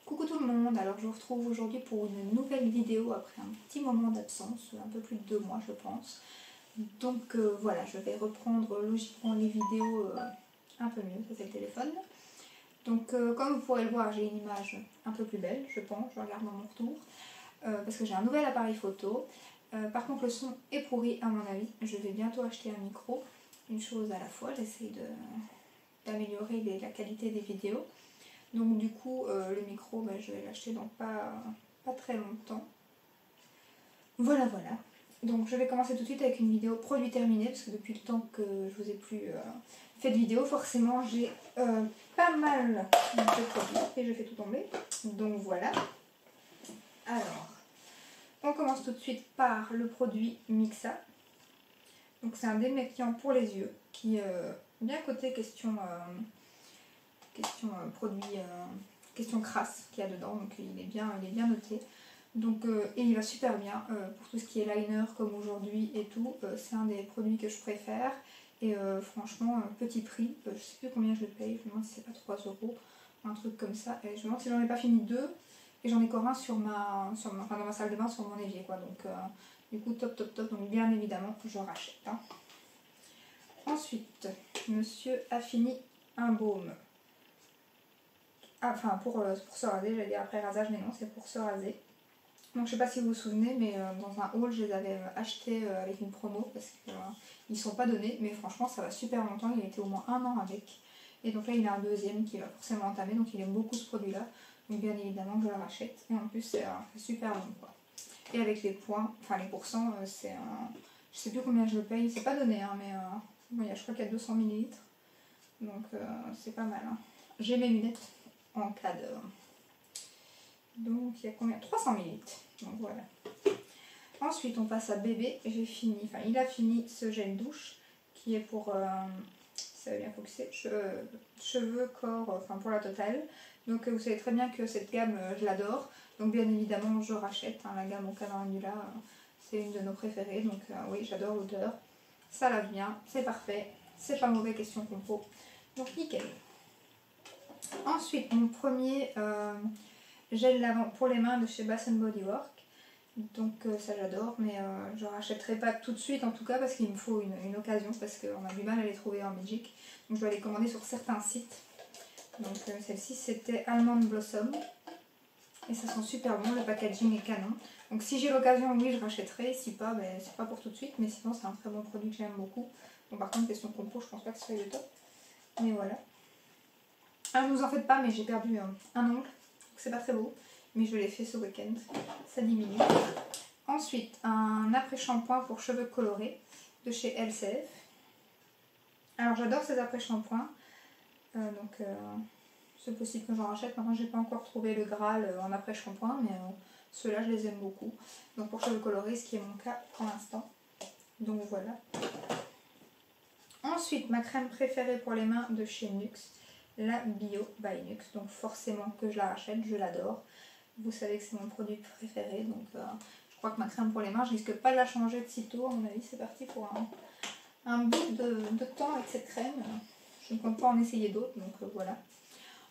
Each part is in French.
Coucou tout le monde, alors je vous retrouve aujourd'hui pour une nouvelle vidéo après un petit moment d'absence, un peu plus de 2 mois je pense. Donc voilà, je vais reprendre logiquement les vidéos un peu mieux, ça c'est le téléphone. Donc comme vous pourrez le voir, j'ai une image un peu plus belle, je pense, je regarde dans mon retour, parce que j'ai un nouvel appareil photo. Par contre le son est pourri à mon avis, je vais bientôt acheter un micro, une chose à la fois, j'essaie d'améliorer la qualité des vidéos. Donc du coup le micro je vais l'acheter dans pas très longtemps. Voilà. Donc je vais commencer tout de suite avec une vidéo produit terminé parce que depuis le temps que je vous ai plus fait de vidéo, forcément j'ai pas mal de produits et je fais tout tomber. Donc voilà. Alors on commence tout de suite par le produit Mixa. Donc c'est un démaquillant pour les yeux qui bien coté question produit, question crasse qu'il y a dedans, donc il est bien noté. Donc, et il va super bien pour tout ce qui est liner comme aujourd'hui et tout, c'est un des produits que je préfère. Et franchement, petit prix, je sais plus combien je le paye, je me demande si c'est pas 3 €, un truc comme ça. Et je me demande si j'en ai pas fini 2, et j'en ai encore un dans ma salle de bain sur mon évier quoi. Donc du coup top, donc bien évidemment je rachète. Hein. Ensuite, monsieur a fini un baume. Ah, enfin pour se raser, j'allais dire après rasage, mais non, c'est pour se raser. Donc je sais pas si vous vous souvenez, mais dans un haul, je les avais achetés avec une promo parce qu'ils sont pas donnés, mais franchement ça va super longtemps, il a été au moins 1 an avec. Et donc là il a un deuxième qui va forcément entamer, donc il aime beaucoup ce produit-là. Donc bien évidemment je le rachète. Et en plus c'est super bon quoi. Et avec les points, enfin les pourcents, c'est un... Je sais plus combien je le paye, c'est pas donné, hein, mais bon, je crois qu'il y a 200 ml. Donc c'est pas mal. Hein. J'ai mes lunettes en cas de... Donc il y a combien? 300 ml. Donc voilà. Ensuite on passe à bébé. J'ai fini, enfin il a fini ce gel douche qui est pour, ça va bien focuser, cheveux, corps, enfin pour la totale. Donc vous savez très bien que cette gamme je l'adore. Donc bien évidemment je rachète hein, la gamme au calendula. C'est une de nos préférées. Donc oui j'adore l'odeur. Ça lave bien, c'est parfait. C'est pas mauvais question compo. Donc nickel. Ensuite mon premier gel lavant pour les mains de chez Bath Body Works. Donc ça j'adore, mais je ne rachèterai pas tout de suite en tout cas parce qu'il me faut une occasion parce qu'on a du mal à les trouver en Belgique. Donc je dois les commander sur certains sites. Donc celle-ci c'était Almond Blossom. Et ça sent super bon, le packaging est canon. Donc si j'ai l'occasion, oui je rachèterai. Si pas, c'est pas pour tout de suite. Mais sinon c'est un très bon produit que j'aime beaucoup. Bon par contre question compo, je pense pas que ce soit le top. Mais voilà. Alors ne vous en faites pas, mais j'ai perdu un ongle. C'est pas très beau. Mais je l'ai fait ce week-end, ça diminue. Ensuite, un après-shampoing pour cheveux colorés de chez LCF. Alors j'adore ces après-shampoings, donc c'est possible que j'en rachète. Maintenant j'ai pas encore trouvé le Graal en après-shampoing, mais ceux-là je les aime beaucoup. Donc pour cheveux colorés, ce qui est mon cas pour l'instant. Donc voilà. Ensuite, ma crème préférée pour les mains de chez Nux, la Bio by Nux. Donc forcément que je la rachète, je l'adore. Vous savez que c'est mon produit préféré, donc je crois que ma crème pour les mains, je risque pas de la changer de sitôt. À mon avis, c'est parti pour un bout de temps avec cette crème. Je ne compte pas en essayer d'autres, donc voilà.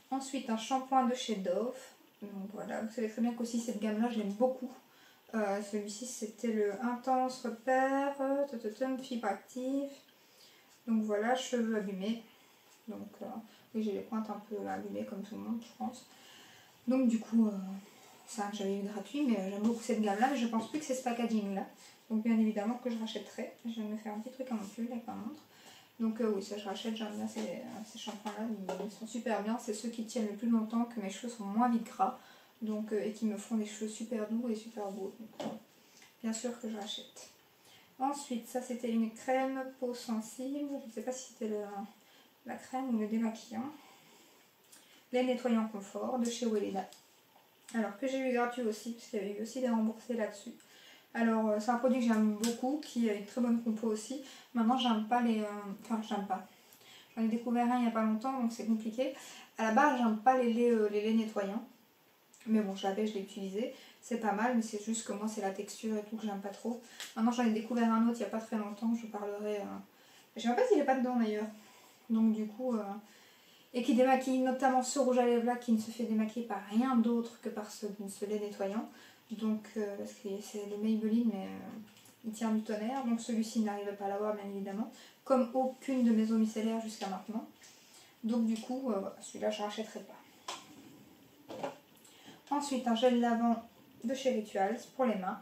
Ensuite, un shampoing de chez Dove. Donc voilà, vous savez très bien qu'aussi cette gamme-là, je l'aime beaucoup. Celui-ci, c'était le Intense Repère, fibre active. Donc voilà, cheveux abîmés. Donc oui, j'ai les pointes un peu abîmées comme tout le monde, je pense. Donc du coup... c'est un que j'avais eu gratuit, mais j'aime beaucoup cette gamme là, mais je pense plus que c'est ce packaging là, donc bien évidemment que je rachèterai. Je viens de me faire un petit truc à mon pull avec ma montre, donc oui ça je rachète. J'aime bien ces shampoings là, ils sont super bien, c'est ceux qui tiennent le plus longtemps, que mes cheveux sont moins vite gras, donc, et qui me font des cheveux super doux et super beaux, donc bien sûr que je rachète. Ensuite ça c'était une crème peau sensible, je ne sais pas si c'était la crème ou le démaquillant, les nettoyants confort de chez Weleda. Alors que j'ai eu gratuit aussi, parce qu'il y avait eu aussi des remboursés là-dessus. Alors c'est un produit que j'aime beaucoup, qui a une très bonne compo aussi. Maintenant j'aime pas les... Enfin j'aime pas. J'en ai découvert un il n'y a pas longtemps, donc c'est compliqué. À la base j'aime pas les laits nettoyants. Mais bon je l'ai utilisé. C'est pas mal, mais c'est juste que moi c'est la texture et tout que j'aime pas trop. Maintenant j'en ai découvert un autre il n'y a pas très longtemps, je vous parlerai... Je sais même pas s'il est pas dedans d'ailleurs. Donc du coup... et qui démaquille notamment ce rouge à lèvres là qui ne se fait démaquiller par rien d'autre que par ce lait nettoyant. Donc parce que c'est le Maybelline mais il tient du tonnerre, donc celui-ci n'arrive pas à l'avoir bien évidemment, comme aucune de mes eaux micellaires jusqu'à maintenant. Donc du coup voilà, celui-là je ne rachèterai pas. Ensuite un gel lavant de chez Rituals pour les mains.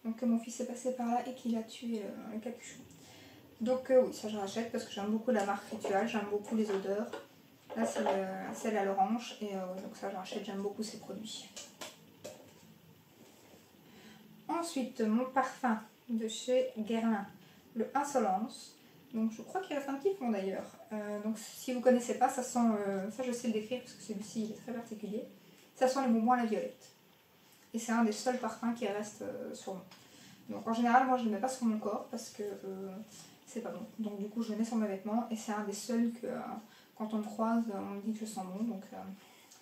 Donc mon fils est passé par là et qu'il a tué le capuchon. Donc oui, ça je rachète parce que j'aime beaucoup la marque Ritual, j'aime beaucoup les odeurs. Là c'est celle à l'orange et donc ça je rachète, j'aime beaucoup ces produits. Ensuite mon parfum de chez Guerlain, le Insolence. Donc je crois qu'il reste un petit fond d'ailleurs. Donc si vous ne connaissez pas, ça sent, ça je sais le décrire parce que celui-ci il est très particulier. Ça sent les bonbons à la violette. Et c'est un des seuls parfums qui reste sur moi. Donc en général moi je ne le mets pas sur mon corps parce que c'est pas bon. Donc du coup je le mets sur mes vêtements et c'est un des seuls que quand on me croise on me dit que je sens bon. Donc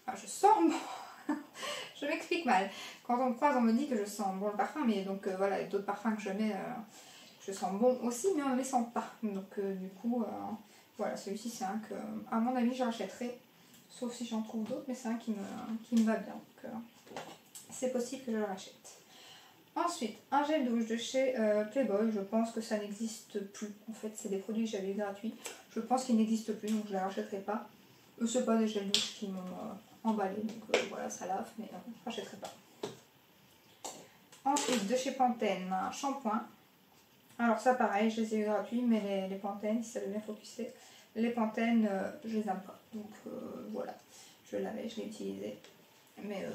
enfin je sens bon. Je m'explique mal. Quand on me croise on me dit que je sens bon le parfum, mais donc voilà, il y a d'autres parfums que je mets, je sens bon aussi mais on ne les sent pas. Donc du coup voilà, celui-ci c'est un que à mon avis je rachèterai. Sauf si j'en trouve d'autres, mais c'est un qui me va bien. Donc c'est possible que je le rachète. Ensuite, un gel douche de chez Playboy, je pense que ça n'existe plus. En fait, c'est des produits que j'avais eu gratuits. Je pense qu'ils n'existent plus, donc je ne les rachèterai pas. C'est pas des gels douche qui m'ont emballé, donc voilà, ça lave, mais je ne rachèterai pas. Ensuite, de chez Pantene, un shampoing. Alors ça pareil, je les ai eu gratuits, mais les Pantene, si ça veut bien focuser, les Pantene, je les aime pas. Donc voilà, je l'avais, je l'ai utilisé. Mais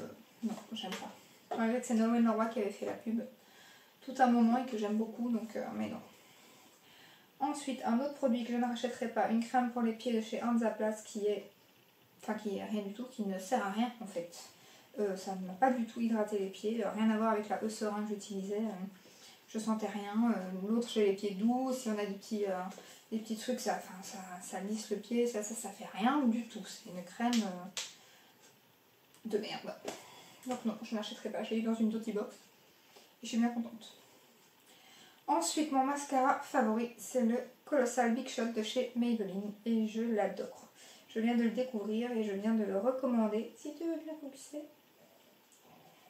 non, j'aime pas. Malgré que c'est Nolwenn Leroy qui avait fait la pub tout un moment et que j'aime beaucoup, donc mais non. Ensuite, un autre produit que je ne rachèterai pas, une crème pour les pieds de chez Hansaplast qui est rien du tout, qui ne sert à rien en fait. Ça ne m'a pas du tout hydraté les pieds, rien à voir avec la Eucerin que j'utilisais. Je sentais rien. L'autre, j'ai les pieds doux, si on a des petits trucs, ça lisse le pied, ça fait rien du tout. C'est une crème de merde. Donc non, je n'achèterai pas. Je l'ai eu dans une Doty Box et je suis bien contente. Ensuite, mon mascara favori, c'est le Colossal Big Shot de chez Maybelline et je l'adore. Je viens de le découvrir et je viens de le recommander. Si tu veux bien focuser.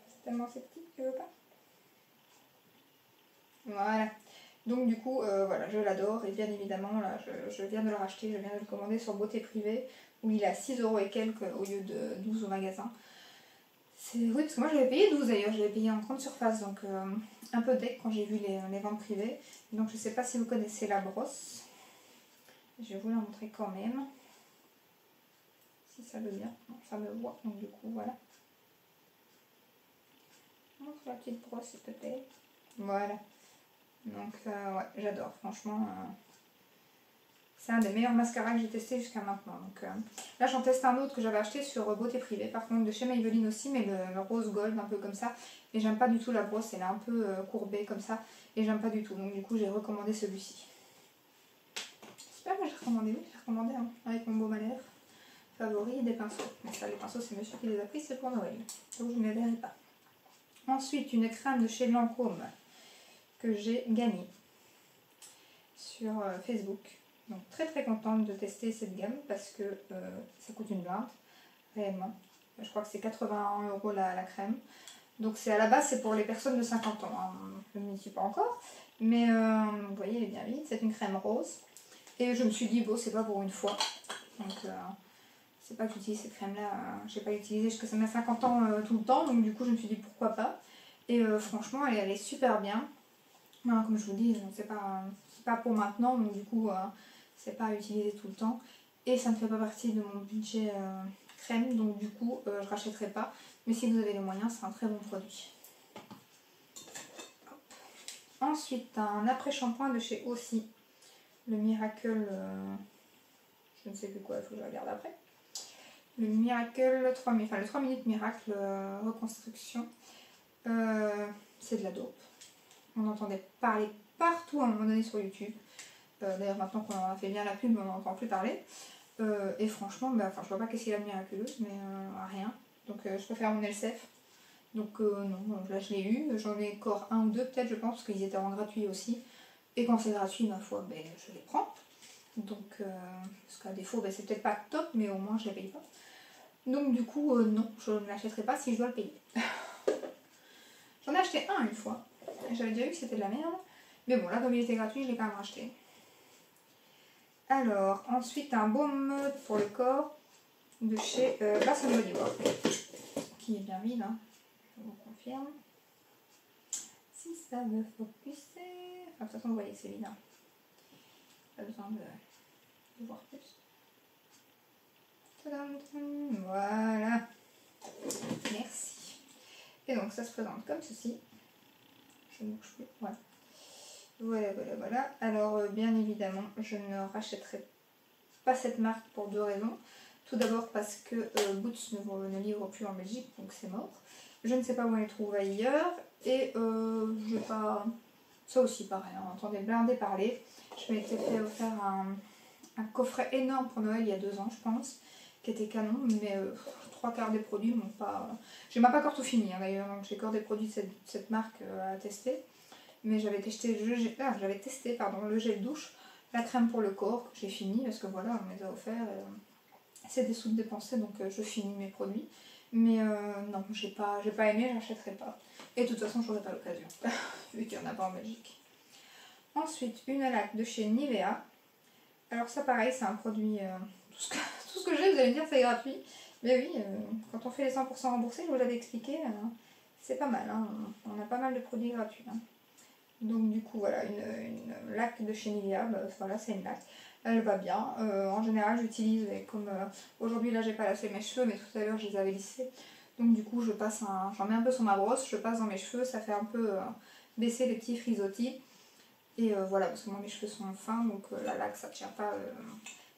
C'est tellement c'est petit, tu veux pas? Voilà. Donc du coup, voilà, je l'adore et bien évidemment, là, je viens de le racheter, je viens de le commander sur Beauté Privée où il est à 6 € et quelques au lieu de 12 au magasin. Oui, parce que moi j'avais payé 12 d'ailleurs, je l'avais payé en grande surface, donc un peu deck quand j'ai vu les ventes privées. Donc je sais pas si vous connaissez la brosse. Je vais vous la montrer quand même. Si ça veut bien. Non, ça me voit, donc du coup voilà. Montre la petite brosse s'il te plaît. Voilà. Donc ouais, j'adore, franchement. C'est un des meilleurs mascaras que j'ai testé jusqu'à maintenant. Donc, là j'en teste un autre que j'avais acheté sur Beauté Privée, par contre de chez Maybelline aussi, mais le rose gold un peu comme ça. Et j'aime pas du tout la brosse, elle est un peu courbée comme ça. Et j'aime pas du tout, donc du coup j'ai recommandé celui-ci. J'espère que j'ai recommandé, oui, j'ai recommandé hein, avec mon baume à lèvres favori et des pinceaux. Mais ça, les pinceaux c'est monsieur qui les a pris, c'est pour Noël. Donc je ne les verrai pas. Ensuite une crème de chez Lancôme que j'ai gagnée sur Facebook. Donc très très contente de tester cette gamme parce que ça coûte une blinde, réellement. Je crois que c'est 81 € la crème. Donc c'est à la base c'est pour les personnes de 50 ans, hein. Je ne m'y suis pas encore. Mais vous voyez elle est bien vide, c'est une crème rose. Et je me suis dit bon c'est pas pour une fois. Donc c'est pas que j'utilise cette crème là, je n'ai pas utilisé jusqu'à ça m'a 50 ans tout le temps. Donc du coup je me suis dit pourquoi pas. Et franchement elle est super bien. Alors, comme je vous dis, c'est pas pour maintenant, donc du coup c'est pas à utiliser tout le temps et ça ne fait pas partie de mon budget crème, donc du coup je rachèterai pas, mais si vous avez les moyens c'est un très bon produit. Hop. Ensuite un après shampoing de chez Aussi, le Miracle je ne sais plus quoi, il faut que je regarde après, le Miracle 3 minutes, enfin le 3 minutes Miracle reconstruction. C'est de la dope, on entendait parler partout à un moment donné sur YouTube. D'ailleurs maintenant qu'on en a fait bien la pub on n'entend plus parler et franchement je vois pas qu'est-ce qu'il a de miraculeuse mais rien, donc je préfère mon Elsef, donc non, là je l'ai eu, j'en ai encore un ou deux peut-être je pense parce qu'ils étaient en gratuit aussi et quand c'est gratuit ma foi je les prends, Donc, parce qu'à défaut, ben, c'est peut-être pas top, mais au moins je ne les paye pas. Donc du coup, non, je ne l'achèterai pas si je dois le payer. J'en ai acheté un une fois. J'avais déjà vu que c'était de la merde. Mais bon, là, comme il était gratuit, je l'ai quand même racheté. Alors, ensuite, un baume pour le corps de chez Bath & Body Works. Qui est bien vide, hein. Je vous confirme. Si ça veut focuser... Enfin, de toute façon, vous voyez que c'est vide. Hein. Pas besoin de voir plus. Voilà. Merci. Et donc, ça se présente comme ceci. Je ne bouge plus. Voilà. Voilà. Alors, bien évidemment, je ne rachèterai pas cette marque pour deux raisons. Tout d'abord parce que Boots ne livre plus en Belgique, donc c'est mort. Je ne sais pas où on les trouve ailleurs. Et je vais pas... Ça aussi pareil, on entendait blindé parler. Je m'étais fait offrir un coffret énorme pour Noël il y a 2 ans, je pense, qui était canon, mais 3/4 des produits m'ont pas... J'ai même pas encore tout fini, hein, d'ailleurs, donc j'ai encore des produits de cette marque à tester. Mais j'avais testé, le gel douche, la crème pour le corps, que j'ai fini, parce que voilà, on me les a offerts. C'est des sous dépensés, donc je finis mes produits. Mais non, j'ai pas aimé, j'achèterai pas. Et de toute façon, j'aurai pas l'occasion, vu qu'il n'y en a pas en Belgique. Ensuite, une laque de chez Nivea. Alors ça pareil, c'est un produit... tout ce que j'ai, vous allez me dire c'est gratuit. Mais oui, quand on fait les 100% remboursés, je vous l'avais expliqué, c'est pas mal. Hein, on a pas mal de produits gratuits. Hein. Donc du coup, voilà, une laque de chez Nivea. Bah, voilà, c'est une laque. Elle va bien. En général, j'utilise, comme aujourd'hui, là, j'ai pas lassé mes cheveux, mais tout à l'heure, je les avais lissés. Donc du coup, j'en mets un peu sur ma brosse, je passe dans mes cheveux, ça fait un peu baisser les petits frisottis. Et voilà, parce que moi, mes cheveux sont fins, donc la laque, ça ne tient pas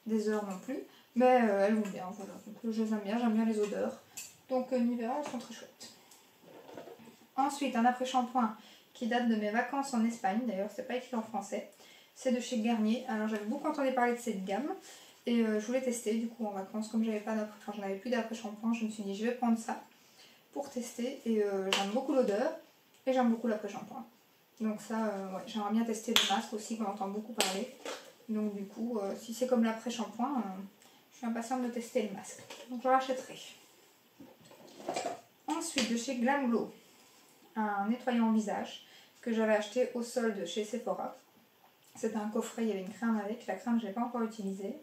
des heures non plus. Mais elles vont bien, voilà. Donc je les aime bien, j'aime bien les odeurs. Donc Nivea, elles sont très chouettes. Ensuite, un après-shampoing qui date de mes vacances en Espagne. D'ailleurs, c'est pas écrit en français. C'est de chez Garnier. Alors, j'avais beaucoup entendu parler de cette gamme. Et je voulais tester, du coup, en vacances. Comme j'en avais plus d'après-shampoing, je me suis dit, je vais prendre ça pour tester. Et j'aime beaucoup l'odeur. Et j'aime beaucoup l'après-shampoing. Donc ça, ouais, j'aimerais bien tester le masque aussi, qu'on entend beaucoup parler. Donc du coup, si c'est comme l'après-shampoing, je suis impatiente de tester le masque. Donc je rachèterai. Ensuite, de chez Glam Glow, un nettoyant visage que j'avais acheté au solde chez Sephora. C'était un coffret, il y avait une crème avec. La crème, je ne l'ai pas encore utilisée. Et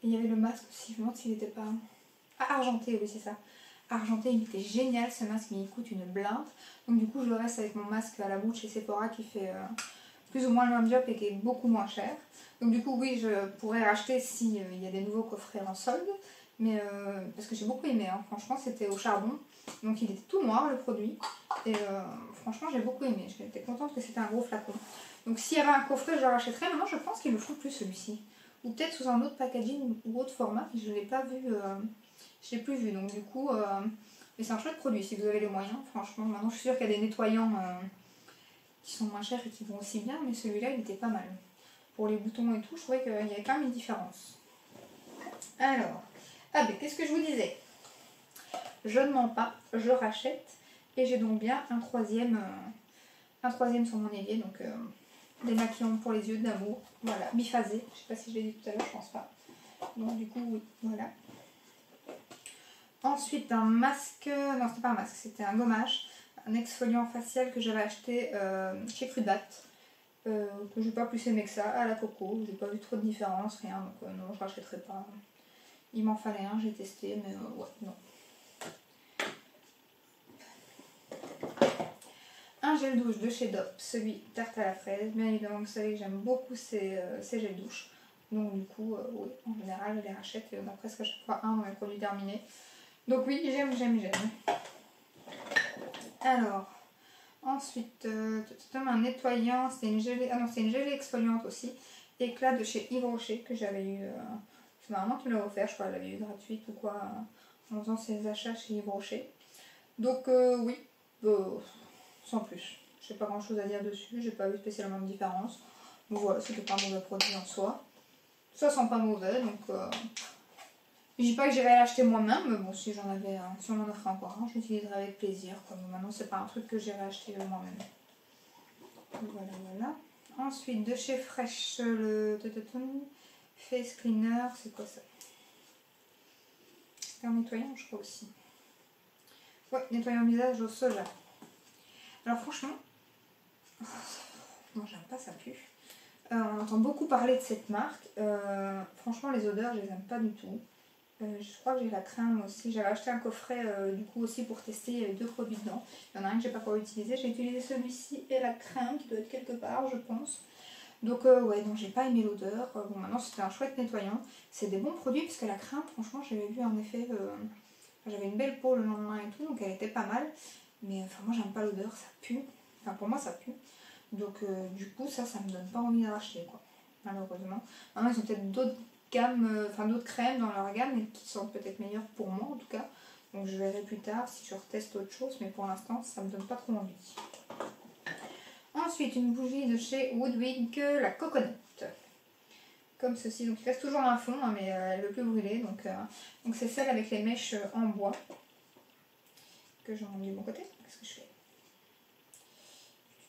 il y avait le masque aussi, je me demande s'il n'était pas... Ah, argenté, oui, c'est ça. Argenté, il était génial ce masque, mais il coûte une blinde. Donc du coup, je reste avec mon masque à la boue chez Sephora qui fait plus ou moins le même job et qui est beaucoup moins cher. Donc du coup, oui, je pourrais racheter si il y a des nouveaux coffrets en solde. Mais parce que j'ai beaucoup aimé, hein. Franchement, c'était au charbon. Donc il était tout noir le produit. Et franchement, j'ai beaucoup aimé. J'étais contente que c'était un gros flacon. Donc s'il y avait un coffret, je le rachèterais. Maintenant, je pense qu'il ne le faut plus celui-ci. Ou peut-être sous un autre packaging ou autre format. Je ne l'ai pas vu... je ne l'ai plus vu, donc du coup, mais c'est un chouette produit si vous avez les moyens, franchement. Maintenant, je suis sûre qu'il y a des nettoyants qui sont moins chers et qui vont aussi bien, mais celui-là, il était pas mal. Pour les boutons et tout, je trouvais qu'il y avait quand même une différence. Alors, ah ben, qu'est-ce que je vous disais? Je ne mens pas, je rachète, et j'ai donc bien un troisième sur mon évier, donc des maquillants pour les yeux d'amour, voilà, biphasé. Je sais pas si je l'ai dit tout à l'heure, je pense pas. Donc du coup, oui, voilà. Ensuite, un masque, non c'était pas un masque, c'était un gommage, un exfoliant facial que j'avais acheté chez Crudat, que j'ai pas plus aimé que ça, à la coco, j'ai pas vu trop de différence, rien, donc non, je rachèterai pas. Il m'en fallait un, j'ai testé, mais ouais, non. Un gel douche de chez Dop, celui tarte à la fraise, bien évidemment vous savez que j'aime beaucoup ces gels douche, donc du coup, oui, en général je les rachète, et on a presque à chaque fois un dans mes produits terminés. Donc oui, j'aime. Alors, ensuite, un nettoyant, c'est une gelée exfoliante aussi. Éclat de chez Yves Rocher que j'avais eu, c'est ma maman qui me l'a offert, je crois, elle l'avait eu gratuite ou quoi, en faisant ses achats chez Yves Rocher. Donc oui, sans plus. J'ai pas grand chose à dire dessus, j'ai pas vu spécialement de différence. Donc voilà, c'était pas un mauvais produit en soi. Ça sent pas mauvais, donc... Je dis pas que j'irai l'acheter moi-même, mais bon, si on en offrait encore un, je l'utiliserai avec plaisir. Comme maintenant, c'est pas un truc que j'irai acheter moi-même. Voilà. Ensuite, de chez Fresh, Face Cleaner, c'est quoi ça? C'est un nettoyant, je crois aussi. Ouais, nettoyant visage au soja. Alors franchement, moi j'aime pas, ça pue. On entend beaucoup parler de cette marque. Franchement, les odeurs, je les aime pas du tout. Je crois que j'ai la crème aussi. J'avais acheté un coffret du coup aussi pour tester. Il y avait 2 produits dedans. Il y en a un que j'ai pas encore utilisé. J'ai utilisé celui-ci et la crème qui doit être quelque part, je pense. Donc ouais, donc j'ai pas aimé l'odeur. Bon, maintenant c'était un chouette nettoyant. C'est des bons produits parce que la crème, franchement, j'avais vu en effet. J'avais une belle peau le lendemain et tout, donc elle était pas mal. Mais enfin, moi j'aime pas l'odeur, ça pue. Enfin, pour moi ça pue. Donc du coup, ça me donne pas envie d'en acheter quoi. Malheureusement. Maintenant, ils ont peut-être d'autres gammes, enfin d'autres crèmes dans leur gamme et qui sont peut-être meilleures pour moi en tout cas. Donc je verrai plus tard si je reteste autre chose, mais pour l'instant, ça me donne pas trop envie. Ensuite, une bougie de chez Woodwig, la Coconut. Comme ceci, donc il reste toujours un fond, hein, mais elle ne veut plus brûler. Donc c'est celle avec les mèches en bois que je range du bon côté. Qu'est-ce que je fais?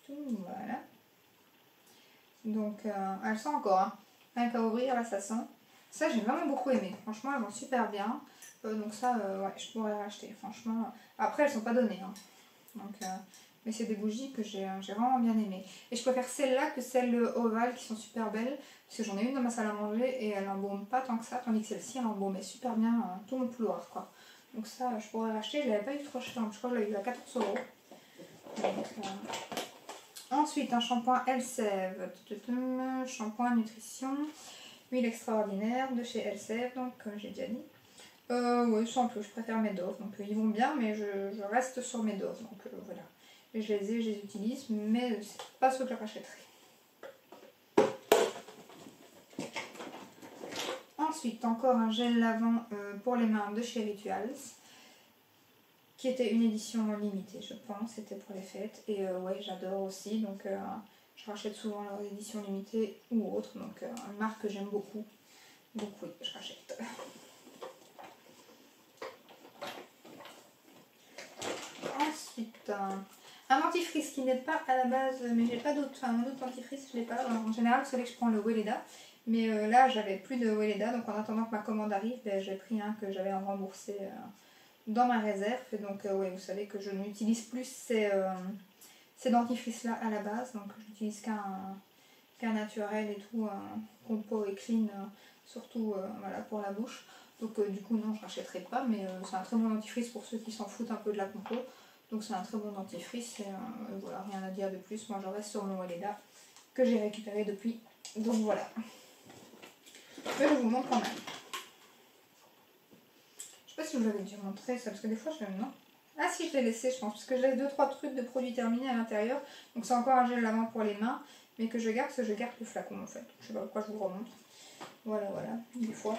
Voilà. Donc elle sent encore, hein. Rien qu'à ouvrir, là ça sent. Ça j'ai vraiment beaucoup aimé. Franchement, elles vont super bien. Donc ça, ouais, je pourrais racheter. Franchement, après elles sont pas données, hein. Donc, mais c'est des bougies que j'ai vraiment bien aimées. Et je préfère celles-là que celles ovales qui sont super belles. Parce que j'en ai une dans ma salle à manger et elle n'embaume pas tant que ça. Tandis que celle-ci, elle embaumait super bien tout mon couloir, quoi. Donc ça, je pourrais racheter. Je l'avais pas eu trop cher. Je crois que je l'ai eu à 14 €. Donc, ensuite, un shampoing Elseve. Shampoing nutrition. Huile extraordinaire de chez Elseve. Donc, comme j'ai déjà dit. Oui, sans plus, je préfère mes Dove. Donc ils vont bien, mais je reste sur mes Dove. Donc voilà. Et je les utilise, mais c'est pas ce que je rachèterai. Ensuite, encore un gel lavant pour les mains de chez Rituals, qui était une édition limitée, je pense. C'était pour les fêtes. Et ouais, j'adore aussi. Donc je rachète souvent leurs éditions limitées ou autres. Donc une marque que j'aime beaucoup. Donc oui, je rachète. Ensuite, un dentifrice qui n'est pas à la base, mais j'ai pas d'autre, enfin mon autre dentifrice je l'ai pas. Alors, en général, c'est vrai que je prends le Weleda, mais là j'avais plus de Weleda, donc en attendant que ma commande arrive, ben, j'ai pris un que j'avais remboursé dans ma réserve. Et donc ouais, vous savez que je n'utilise plus ces dentifrices là à la base, donc j'utilise qu'un naturel et tout, un compo et clean, surtout voilà, pour la bouche. Donc du coup non, je rachèterai pas, mais c'est un très bon dentifrice pour ceux qui s'en foutent un peu de la compo. Donc c'est un très bon dentifrice et voilà, rien à dire de plus. Moi je reste sur mon Weleda que j'ai récupéré depuis. Donc voilà. Mais je vous montre quand même. Je sais pas si je vous l'avais déjà montré ça, parce que des fois je... Non. Ah si, je l'ai laissé je pense, parce que j'ai 2-3 trucs de produits terminés à l'intérieur. Donc c'est encore un gel lavant pour les mains, mais que je garde parce que je garde le flacon en fait. Je sais pas pourquoi je vous remontre. Voilà, voilà, des fois.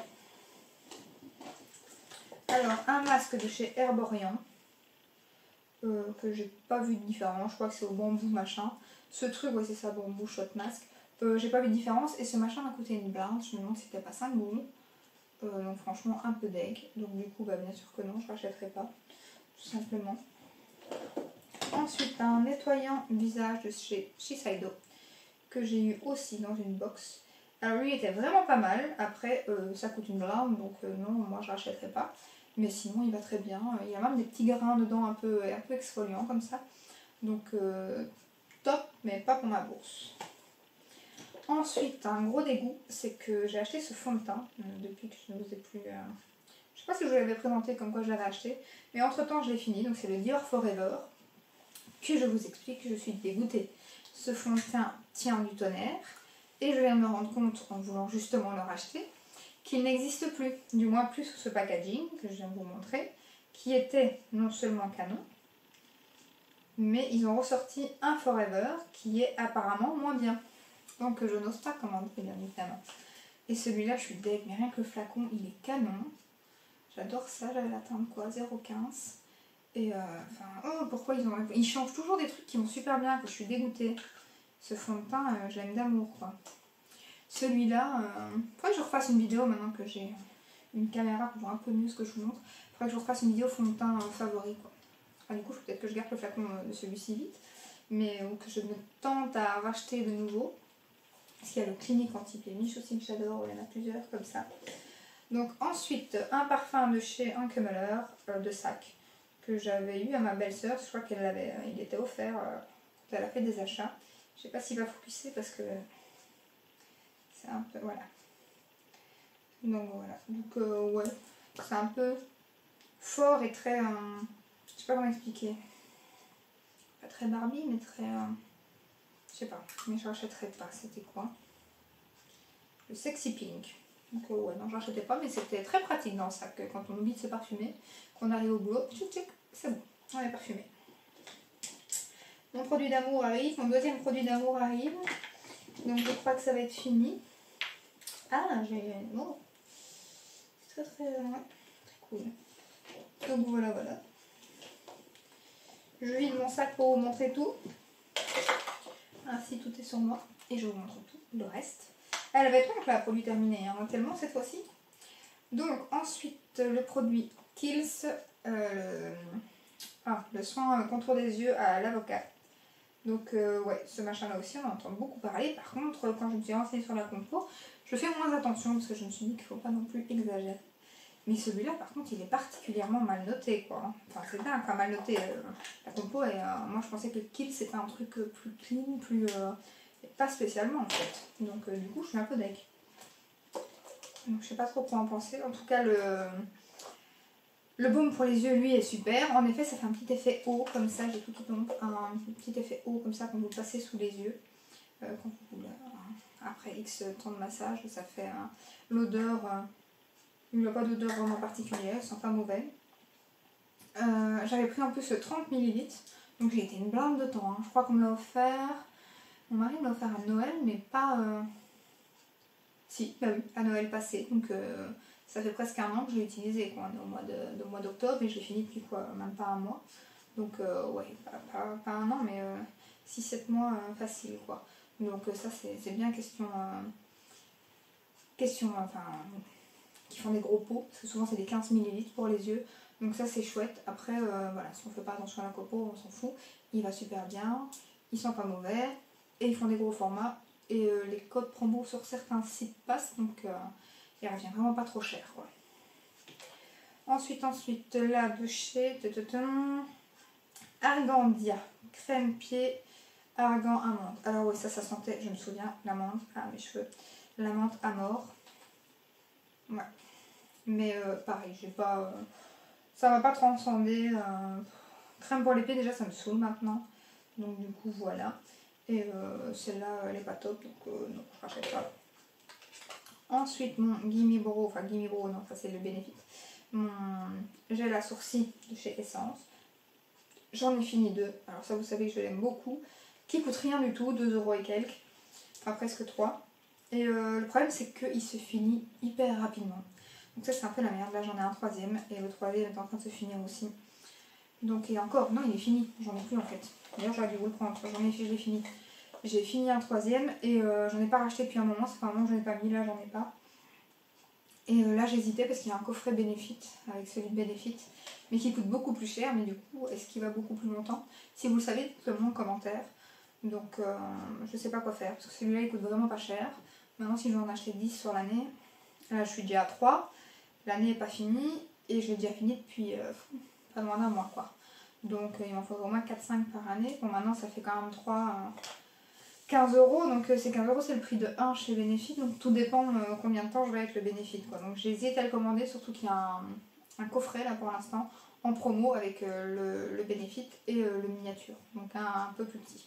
Alors, un masque de chez Herborian. Que j'ai pas vu de différence, je crois que c'est au bambou machin. Ce truc, ouais c'est ça, bambou shot mask. J'ai pas vu de différence et ce machin m'a coûté une blinde, je me demande si c'était pas 5 bons. Donc franchement un peu deg, donc du coup bah, bien sûr que non, je rachèterai pas, tout simplement. Ensuite un nettoyant visage de chez Shiseido que j'ai eu aussi dans une box. Alors lui il était vraiment pas mal, après ça coûte une blinde donc non, moi je rachèterai pas. Mais sinon il va très bien, il y a même des petits grains dedans un peu exfoliants comme ça. Donc top, mais pas pour ma bourse. Ensuite un gros dégoût, c'est que j'ai acheté ce fond de teint depuis que je ne vous ai plus... Je sais pas si je vous l'avais présenté comme quoi je l'avais acheté, mais entre temps je l'ai fini, donc c'est le Dior Forever. Que je vous explique, je suis dégoûtée. Ce fond de teint tient du tonnerre et je viens de me rendre compte en voulant justement le racheter qu'il n'existe plus, du moins plus sous ce packaging que je viens de vous montrer, qui était non seulement canon, mais ils ont ressorti un Forever qui est apparemment moins bien. Donc je n'ose pas commander bien évidemment. Et celui-là je suis deg, mais rien que le flacon il est canon. J'adore ça, j'avais l'atteindre quoi, 0,15. Et enfin, oh pourquoi ils changent toujours des trucs qui vont super bien, que je suis dégoûtée. Ce fond de teint, je l'aime d'amour quoi. Celui-là, faudrait que je refasse une vidéo maintenant que j'ai une caméra pour voir un peu mieux ce que je vous montre. Faudrait que je refasse une vidéo fond de teint favori quoi. Enfin, du coup, peut-être que je garde le flacon de celui-ci vite, mais ou que je me tente à racheter de nouveau. Parce qu'il y a le Clinique Anti-Plémiche aussi que j'adore, il y en a plusieurs comme ça. Donc ensuite, un parfum de chez Hunkemöller, de sac, que j'avais eu à ma belle-sœur. Je crois qu'elle l'avait, il était offert quand elle a fait des achats. Je sais pas s'il va focuser parce que c'est un peu, voilà. Donc voilà, donc ouais, c'est un peu fort et très, je sais pas comment expliquer. Pas très Barbie, mais très, je sais pas, mais je rachèterais pas. C'était quoi? Le Sexy Pink. Donc ouais, non, je rachetais pas, mais c'était très pratique dans le sac. Quand on oublie de se parfumer, qu'on arrive au boulot, tchic tchic, c'est bon, on est parfumé. Mon produit d'amour arrive, mon deuxième produit d'amour arrive. Donc je crois que ça va être fini. Ah, j'ai... Bon, c'est très cool. Donc voilà, voilà. Je vide mon sac pour vous montrer tout. Ainsi, tout est sur moi. Et je vous montre tout, le reste. Elle va être longue là, produit terminé, hein, tellement cette fois-ci. Donc ensuite, le produit Kiehl's, le soin contour des yeux à l'avocat. Donc ouais, ce machin-là aussi, on en entend beaucoup parler. Par contre, quand je me suis renseignée sur la compo, je fais moins attention parce que je me suis dit qu'il ne faut pas non plus exagérer. Mais celui-là, par contre, il est particulièrement mal noté, quoi. Enfin, c'est dingue, enfin, mal noté. La compo, et moi, je pensais que le Kiehl's, c'était un truc plus clean, plus... pas spécialement, en fait. Donc, du coup, je suis un peu deg. Donc, je sais pas trop quoi en penser. En tout cas, le baume pour les yeux, lui, est super. En effet, ça fait un petit effet haut, comme ça. J'ai tout qui tombe. Un petit effet haut, comme ça, quand vous le passez sous les yeux. Quand vous, après X temps de massage, ça fait l'odeur... il n'y a pas d'odeur vraiment particulière, c'est pas mauvais. J'avais pris en plus 30 ml, donc j'ai été une blinde de temps. Hein. Je crois qu'on me l'a offert, mon mari me l'a offert à Noël, mais pas... Si, bah oui, à Noël passé, donc ça fait presque un an que je l'ai utilisé, quoi. On est au mois d'octobre et je l'ai fini depuis quoi, même pas un mois. Donc ouais, pas un an, mais 6-7 mois facile, quoi. Donc ça c'est bien question, enfin... qui font des gros pots, parce que souvent c'est des 15 ml pour les yeux, donc ça c'est chouette. Après, voilà, si on fait pas attention à la copo, on s'en fout, il va super bien, ils sont pas mauvais, et ils font des gros formats, et les codes promo sur certains sites passent, donc il revient vraiment pas trop cher, quoi. Ensuite, là de chez Argandia, crème pied, argan amande. Alors oui, ça sentait, je me souviens, l'amande, mes cheveux, la menthe à mort. Ouais. Mais pareil, j'ai pas, ça m'a pas transcendé. Crème pour les pieds, déjà ça me saoule maintenant. Donc du coup voilà. Et celle-là elle est pas top, donc non, je rachète pas. Ensuite mon Gimme Brow, enfin Gimme Brow, non, ça c'est le Benefit. Mon gel à sourcils de chez Essence. J'en ai fini 2. Alors ça vous savez que je l'aime beaucoup. Qui coûte rien du tout, 2 € et quelques. Enfin presque 3. Et le problème c'est qu'il se finit hyper rapidement. Donc ça c'est un peu la merde, là j'en ai un troisième et le troisième est en train de se finir aussi. Donc et encore, non il est fini, j'en ai plus en fait. D'ailleurs j'aurais dû vous le prendre, je l'ai fini. J'ai fini un troisième et j'en ai pas racheté depuis un moment, ça fait un moment que je n'en ai pas mis, là j'en ai pas. Et là j'hésitais parce qu'il y a un coffret Benefit avec celui de Benefit, mais qui coûte beaucoup plus cher, mais du coup est-ce qu'il va beaucoup plus longtemps? Si vous le savez, dites-le moi en commentaire. Donc je sais pas quoi faire, parce que celui-là il coûte vraiment pas cher. Maintenant si je veux en acheter 10 sur l'année, là je suis déjà à 3. L'année n'est pas finie et je l'ai déjà fini depuis pas loin d'un mois, quoi. Donc il m'en faudrait au moins 4-5 par année. Bon maintenant ça fait quand même 15 €, donc ces 15 € c'est le prix de 1 chez Benefit, donc tout dépend combien de temps je vais avec le Benefit, quoi. Donc j'ai hésité à le commander, surtout qu'il y a un coffret là pour l'instant en promo avec le Benefit et le miniature, donc un peu plus petit.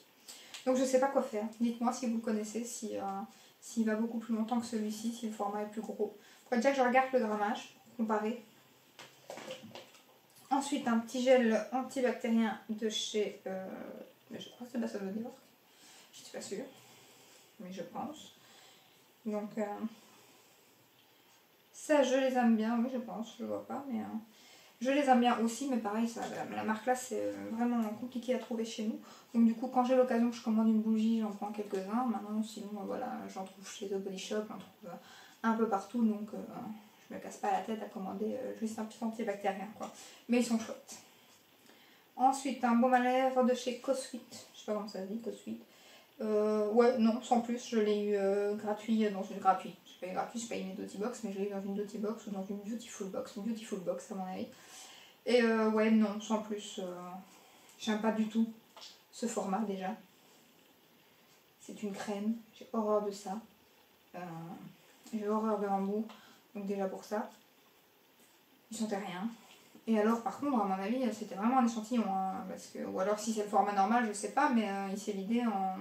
Donc je sais pas quoi faire, dites-moi si vous connaissez, s'il va beaucoup plus longtemps que celui-ci, si le format est plus gros. Faut déjà que je regarde le grammage, comparer. Ensuite, un petit gel antibactérien de chez... je crois que c'est Basso de New York. Je suis pas sûre, mais je pense. Donc, ça, je les aime bien. Oui, je pense, je vois pas, mais... je les aime bien aussi, mais pareil, ça, la marque là, c'est vraiment compliqué à trouver chez nous. Donc du coup, quand j'ai l'occasion que je commande une bougie, j'en prends quelques-uns. Maintenant, sinon, voilà, j'en trouve chez The Body Shop, j'en trouve un peu partout, donc je me casse pas la tête à commander juste un petit antibactérien, quoi. Mais ils sont chouettes. Ensuite, un baume à lèvres de chez Cosweet, je sais pas comment ça se dit, Cosweet. Ouais, non, sans plus, je l'ai eu gratuit dans une gratuit. J'ai pas eu gratuit, j'ai pas eu une Doty Box, mais je l'ai eu dans une Doty Box ou dans une Beautiful Box à mon avis. Et ouais, non, sans plus, j'aime pas du tout ce format déjà. C'est une crème, j'ai horreur de ça. J'ai horreur de l'embout, donc déjà pour ça, il sentait rien. Et alors par contre, à mon avis, c'était vraiment un échantillon, hein, parce que, ou alors si c'est le format normal, je sais pas, mais il s'est vidé en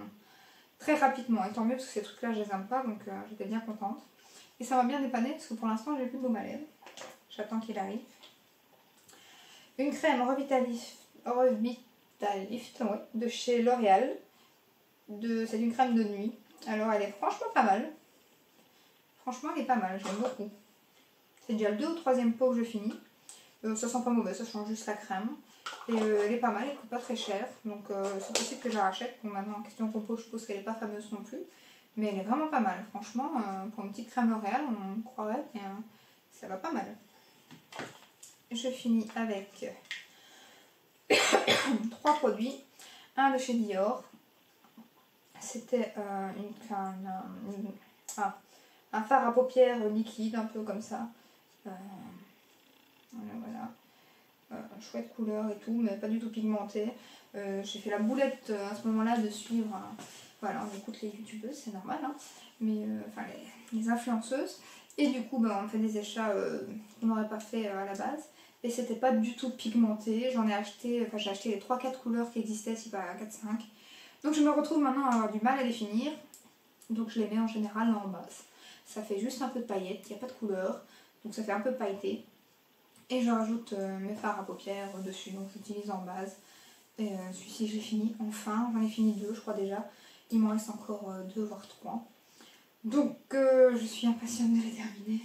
très rapidement. Et tant mieux, parce que ces trucs-là, je les aime pas, donc j'étais bien contente. Et ça m'a bien dépanné, parce que pour l'instant, j'ai plus de baume à lèvres. J'attends qu'il arrive. Une crème Revitalift ouais, de chez L'Oréal. C'est une crème de nuit. Alors elle est franchement pas mal. Franchement elle est pas mal, j'aime beaucoup. C'est déjà le 2 ou 3e pot que je finis. Ça sent pas mauvais, ça change juste la crème. Et elle est pas mal, elle coûte pas très cher. Donc c'est possible que je la rachète. Bon maintenant en question compo je suppose qu'elle est pas fameuse non plus. Mais elle est vraiment pas mal. Franchement pour une petite crème L'Oréal on croirait. Et, ça va pas mal. Je finis avec 3 produits. Un de chez Dior. C'était un fard à paupières liquide, un peu comme ça. Voilà. Chouette couleur et tout, mais pas du tout pigmenté. J'ai fait la boulette à ce moment-là de suivre. Voilà, on écoute les youtubeuses, c'est normal, hein, mais enfin les influenceuses. Et du coup, on fait des achats qu'on n'aurait pas fait à la base. Et c'était pas du tout pigmenté. J'en ai acheté, enfin j'ai acheté les 3-4 couleurs qui existaient, si pas 4-5. Donc je me retrouve maintenant à avoir du mal à les finir. Donc je les mets en général là en base. Ça fait juste un peu de paillettes, il n'y a pas de couleur. Donc ça fait un peu pailleté. Et je rajoute mes fards à paupières dessus. Donc j'utilise en base. Et celui-ci j'ai fini enfin. J'en ai fini 2 je crois déjà. Il m'en reste encore 2 voire 3. Donc je suis impatiente de les terminer.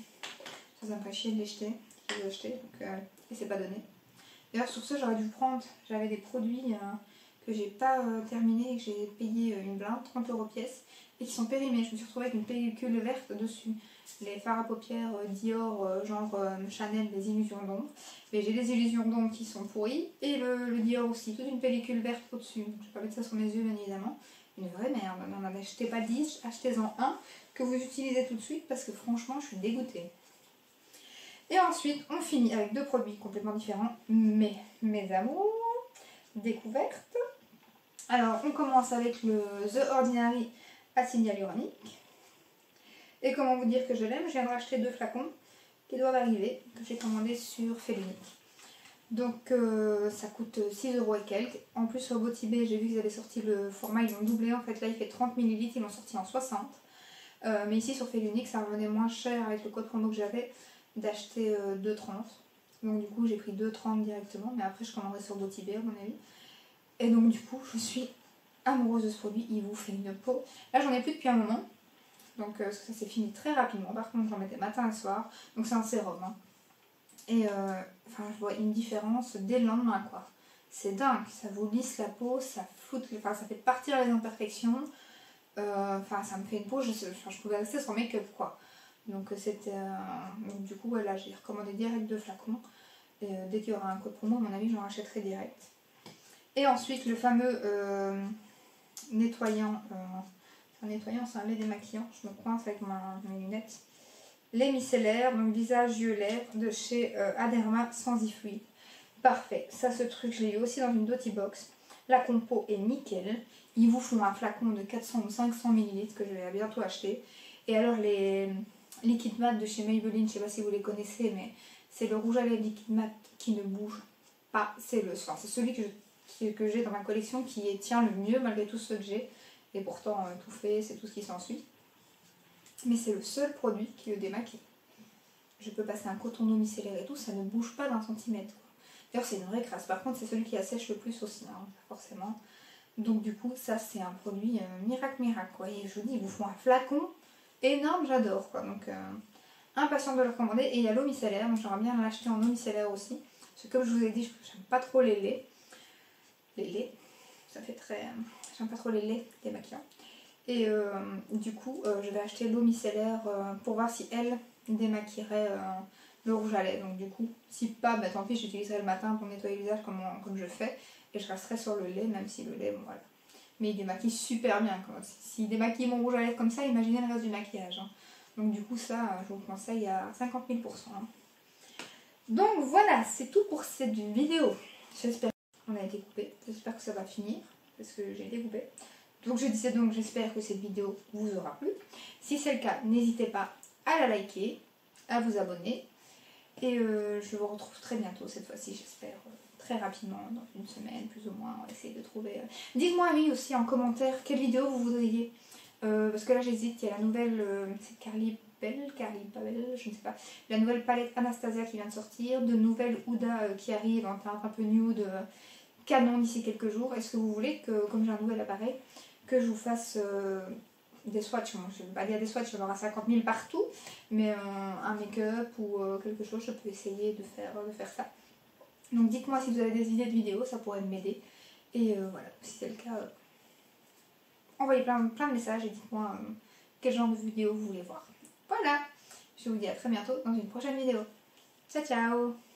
Ça me ferait chier de les jeter. Je les ai achetés. Donc, et c'est pas donné. D'ailleurs sur ce j'aurais dû prendre. J'avais des produits que j'ai pas terminé et que j'ai payé une blinde, 30 € pièce, et qui sont périmés. Je me suis retrouvée avec une pellicule verte dessus. Les fards à paupières Dior, genre Chanel, les illusions d'ombre. Mais j'ai les illusions d'ombre qui sont pourries, et le Dior aussi, toute une pellicule verte au-dessus. Je vais pas mettre ça sur mes yeux, bien évidemment. Une vraie merde. N'en achetez pas 10, achetez-en un que vous utilisez tout de suite, parce que franchement, je suis dégoûtée. Et ensuite, on finit avec 2 produits complètement différents, mais mes amours, découvertes. Alors, on commence avec le The Ordinary acide hyaluronique. Et comment vous dire que je l'aime, je viens de racheter 2 flacons qui doivent arriver, que j'ai commandé sur Félunique. Donc, ça coûte 6 € et quelques. En plus, sur Botibé, j'ai vu qu'ils avaient sorti le format, ils l'ont doublé. En fait, là, il fait 30 ml, ils l'ont sorti en 60. Mais ici, sur Félunique, ça revenait moins cher avec le code promo que j'avais d'acheter 2,30. Donc, du coup, j'ai pris 2,30 directement. Mais après, je commanderai sur Botibé, à mon avis. Et donc du coup je suis amoureuse de ce produit, il vous fait une peau. Là j'en ai plus depuis un moment, donc ça s'est fini très rapidement. Par contre j'en mettais matin et soir, donc c'est un sérum. Hein. Et enfin je vois une différence dès le lendemain quoi. C'est dingue, ça vous lisse la peau, ça floute, enfin ça fait partir les imperfections. Enfin ça me fait une peau, je pouvais rester sans make-up quoi. Donc c'était... donc du coup voilà, j'ai recommandé direct 2 flacons. Et dès qu'il y aura un code promo, à mon avis j'en rachèterai direct. Et ensuite le fameux nettoyant, c'est un lait démaquillant, je me coince avec mes lunettes. Lait micellaire, donc visage, yeux, lèvres, de chez Aderma Sensifluid. Parfait, ça ce truc je l'ai eu aussi dans une Doty Box. La compo est nickel. Ils vous font un flacon de 400 ou 500 ml que je vais bientôt acheter. Et alors les liquid mat de chez Maybelline, je sais pas si vous les connaissez, mais c'est le rouge à lèvres liquid mat qui ne bouge pas. C'est celui que j'ai dans ma collection qui tient le mieux malgré tout ceux que j'ai. Et pourtant tout fait, c'est tout ce qui s'ensuit. Mais c'est le seul produit qui le démaquille. Je peux passer un coton d'eau micellaire et tout, ça ne bouge pas d'un centimètre. D'ailleurs c'est une vraie crasse. Par contre c'est celui qui assèche le plus aussi, hein, forcément. Donc du coup ça c'est un produit miracle quoi. Et je vous dis, ils vous font un flacon énorme, j'adore quoi. Donc impatiente de le recommander. Et il y a l'eau micellaire, donc j'aimerais bien l'acheter en eau micellaire aussi. Parce que comme je vous ai dit, j'aime pas trop les laits. Les laits, ça fait très... j'aime pas trop les laits démaquillants. Et du coup je vais acheter l'eau micellaire pour voir si elle démaquillerait le rouge à lèvres. Donc du coup, si pas, bah tant pis, j'utiliserai le matin pour nettoyer le visage comme je fais. Et je resterai sur le lait, même si le lait, bon voilà. mais il démaquille super bien. S'il démaquille mon rouge à lèvres comme ça, imaginez le reste du maquillage. Hein. Donc du coup ça, je vous le conseille à 50 000 %. Hein. Donc voilà, c'est tout pour cette vidéo. J'espère qu'on a été coupé. J'espère que ça va finir, parce que j'ai été coupée. Donc je disais donc, j'espère que cette vidéo vous aura plu. Si c'est le cas, n'hésitez pas à la liker, à vous abonner. Et je vous retrouve très bientôt, cette fois-ci, j'espère, très rapidement, dans une semaine, plus ou moins. On va essayer de trouver... Dites-moi, oui, aussi en commentaire, quelle vidéo vous voudriez. Parce que là, j'hésite, il y a la nouvelle... c'est Carly Babel, je ne sais pas. La nouvelle palette Anastasia qui vient de sortir. De nouvelles Huda qui arrivent en teinte un peu nude, canon d'ici quelques jours. Est-ce que vous voulez que, comme j'ai un nouvel appareil, que je vous fasse... des swatchs, bon, je vais pas dire des swatchs, il y en aura 50 000 partout, mais un make-up ou quelque chose, je peux essayer de faire ça. Donc dites-moi si vous avez des idées de vidéos, ça pourrait m'aider. Et voilà, si c'est le cas, envoyez plein de messages et dites-moi quel genre de vidéo vous voulez voir. Voilà, je vous dis à très bientôt dans une prochaine vidéo. Ciao ciao.